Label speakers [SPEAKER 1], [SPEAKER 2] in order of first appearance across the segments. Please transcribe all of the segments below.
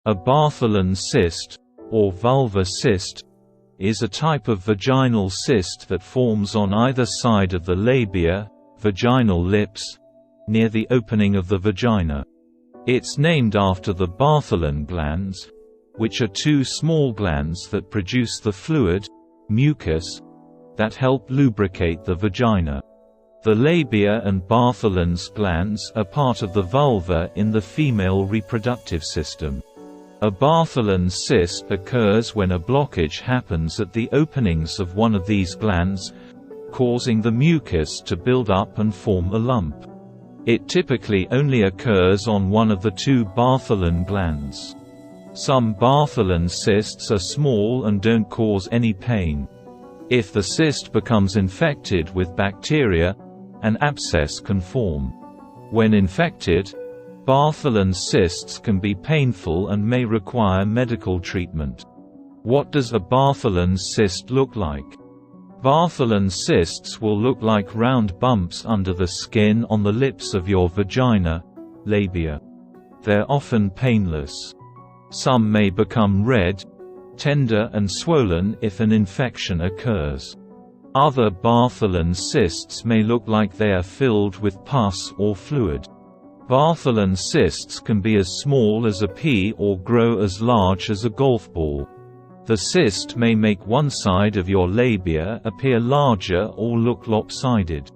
[SPEAKER 1] A Bartholin cyst, or vulvar cyst, is a type of vaginal cyst that forms on either side of the labia, vaginal lips, near the opening of the vagina. It's named after the Bartholin glands, which are two small glands that produce the fluid, mucus, that help lubricate the vagina. The labia and Bartholin's glands are part of the vulva in the female reproductive system. A Bartholin cyst occurs when a blockage happens at the openings of one of these glands, causing the mucus to build up and form a lump. It typically only occurs on one of the two Bartholin glands. Some Bartholin cysts are small and don't cause any pain. If the cyst becomes infected with bacteria, an abscess can form. When infected, Bartholin cysts can be painful and may require medical treatment. What does a Bartholin cyst look like? Bartholin cysts will look like round bumps under the skin on the lips of your vagina, labia. They're often painless. Some may become red, tender and swollen if an infection occurs. Other Bartholin cysts may look like they are filled with pus or fluid. Bartholin cysts can be as small as a pea or grow as large as a golf ball. The cyst may make one side of your labia appear larger or look lopsided.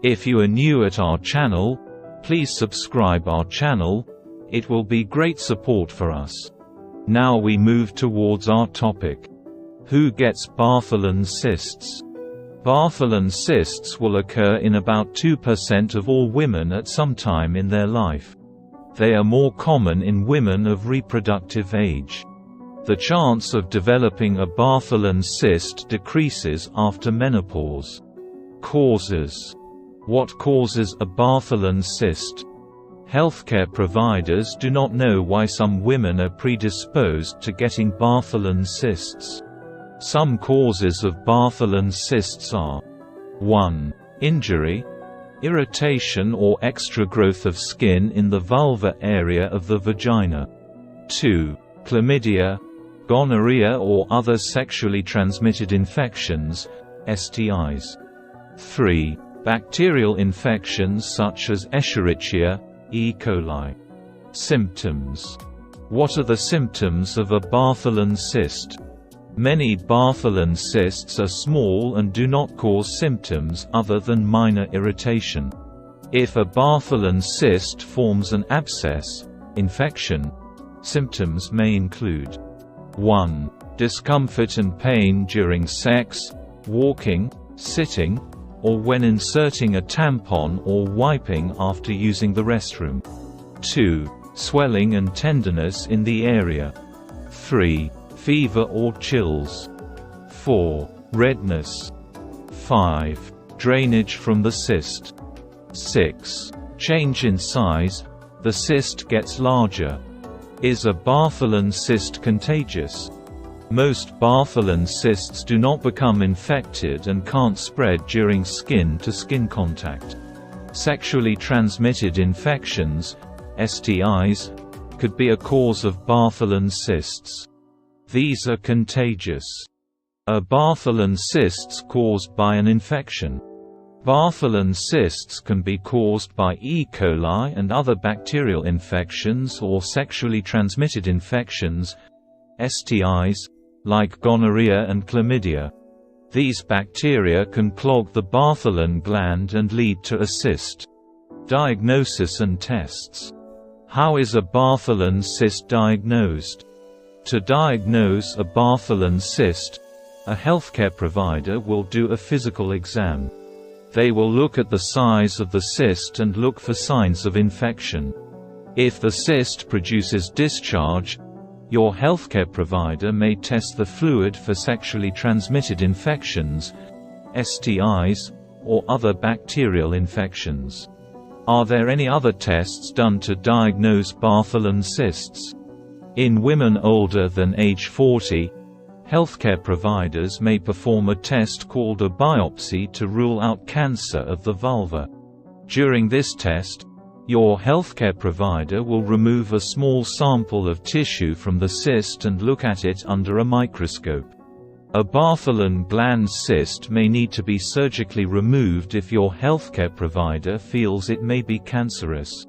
[SPEAKER 1] If you are new at our channel, please subscribe our channel. It will be great support for us. Now we move towards our topic. Who gets Bartholin cysts? Bartholin cysts will occur in about 2% of all women at some time in their life. They are more common in women of reproductive age. The chance of developing a Bartholin cyst decreases after menopause. Causes. What causes a Bartholin cyst? Healthcare providers do not know why some women are predisposed to getting Bartholin cysts. Some causes of Bartholin cysts are: 1. Injury, irritation or extra growth of skin in the vulvar area of the vagina. 2. Chlamydia, gonorrhea or other sexually transmitted infections, STIs. 3. Bacterial infections such as Escherichia, E. coli. Symptoms. What are the symptoms of a Bartholin cyst? Many Bartholin cysts are small and do not cause symptoms other than minor irritation. If a Bartholin cyst forms an abscess, infection, symptoms may include: 1. Discomfort and pain during sex, walking, sitting, or when inserting a tampon or wiping after using the restroom. 2. Swelling and tenderness in the area. 3. Fever or chills. 4. Redness. 5. Drainage from the cyst. 6. Change in size, the cyst gets larger. Is a Bartholin cyst contagious? Most Bartholin cysts do not become infected and can't spread during skin-to-skin contact. Sexually transmitted infections, STIs, could be a cause of Bartholin cysts. These are contagious. Are Bartholin cysts caused by an infection? Bartholin cysts can be caused by E. coli and other bacterial infections or sexually transmitted infections, STIs, like gonorrhea and chlamydia. These bacteria can clog the Bartholin gland and lead to a cyst. Diagnosis and tests. How is a Bartholin cyst diagnosed? To diagnose a Bartholin cyst, a healthcare provider will do a physical exam. They will look at the size of the cyst and look for signs of infection. If the cyst produces discharge, your healthcare provider may test the fluid for sexually transmitted infections, STIs, or other bacterial infections. Are there any other tests done to diagnose Bartholin cysts? In women older than age 40, healthcare providers may perform a test called a biopsy to rule out cancer of the vulva. During this test, Your healthcare provider will remove a small sample of tissue from the cyst and look at it under a microscope. A Bartholin gland cyst may need to be surgically removed if your healthcare provider feels it may be cancerous.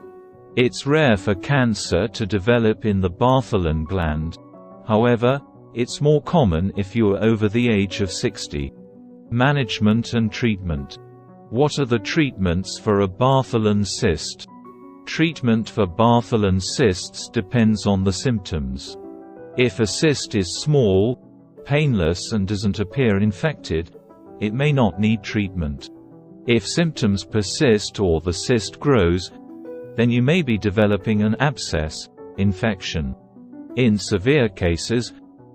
[SPEAKER 1] It's rare for cancer to develop in the Bartholin gland. However, it's more common if you are over the age of 60. Management and treatment. What are the treatments for a Bartholin cyst? Treatment for Bartholin cysts depends on the symptoms. If a cyst is small, painless and doesn't appear infected, it may not need treatment. If symptoms persist or the cyst grows, then you may be developing an abscess, infection. In severe cases,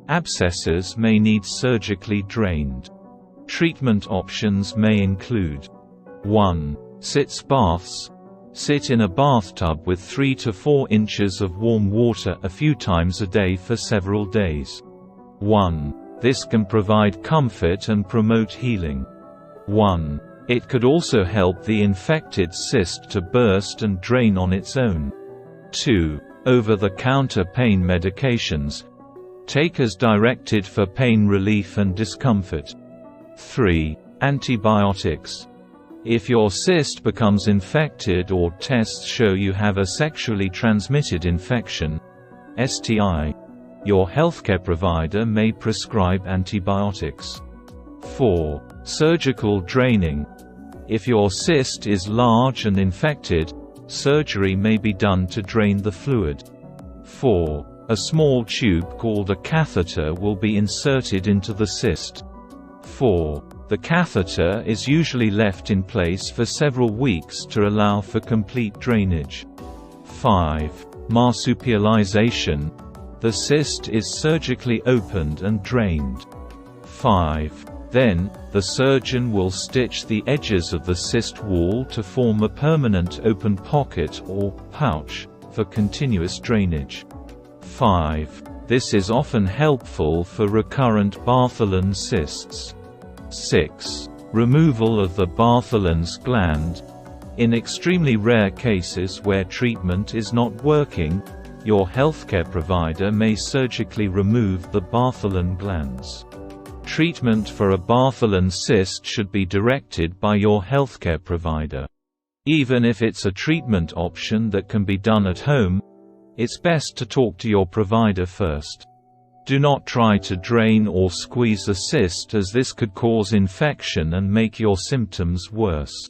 [SPEAKER 1] abscesses may need surgically drained. Treatment options may include 1. Sitz baths. Sit in a bathtub with 3 to 4 inches of warm water a few times a day for several days. 1. This can provide comfort and promote healing. 1. It could also help the infected cyst to burst and drain on its own. 2. Over-the-counter pain medications. Take as directed for pain relief and discomfort. 3. Antibiotics. If your cyst becomes infected or tests show you have a sexually transmitted infection, STI, your healthcare provider may prescribe antibiotics. 4. Surgical draining. If your cyst is large and infected, surgery may be done to drain the fluid. 4. A small tube called a catheter will be inserted into the cyst. 4. The catheter is usually left in place for several weeks to allow for complete drainage. 5. Marsupialization. The cyst is surgically opened and drained. 5. Then, the surgeon will stitch the edges of the cyst wall to form a permanent open pocket or pouch for continuous drainage. 5. This is often helpful for recurrent Bartholin cysts. 6. Removal of the Bartholin's gland. In extremely rare cases where treatment is not working, your healthcare provider may surgically remove the Bartholin glands. Treatment for a Bartholin cyst should be directed by your healthcare provider. Even if it's a treatment option that can be done at home, it's best to talk to your provider first. Do not try to drain or squeeze a cyst, as this could cause infection and make your symptoms worse.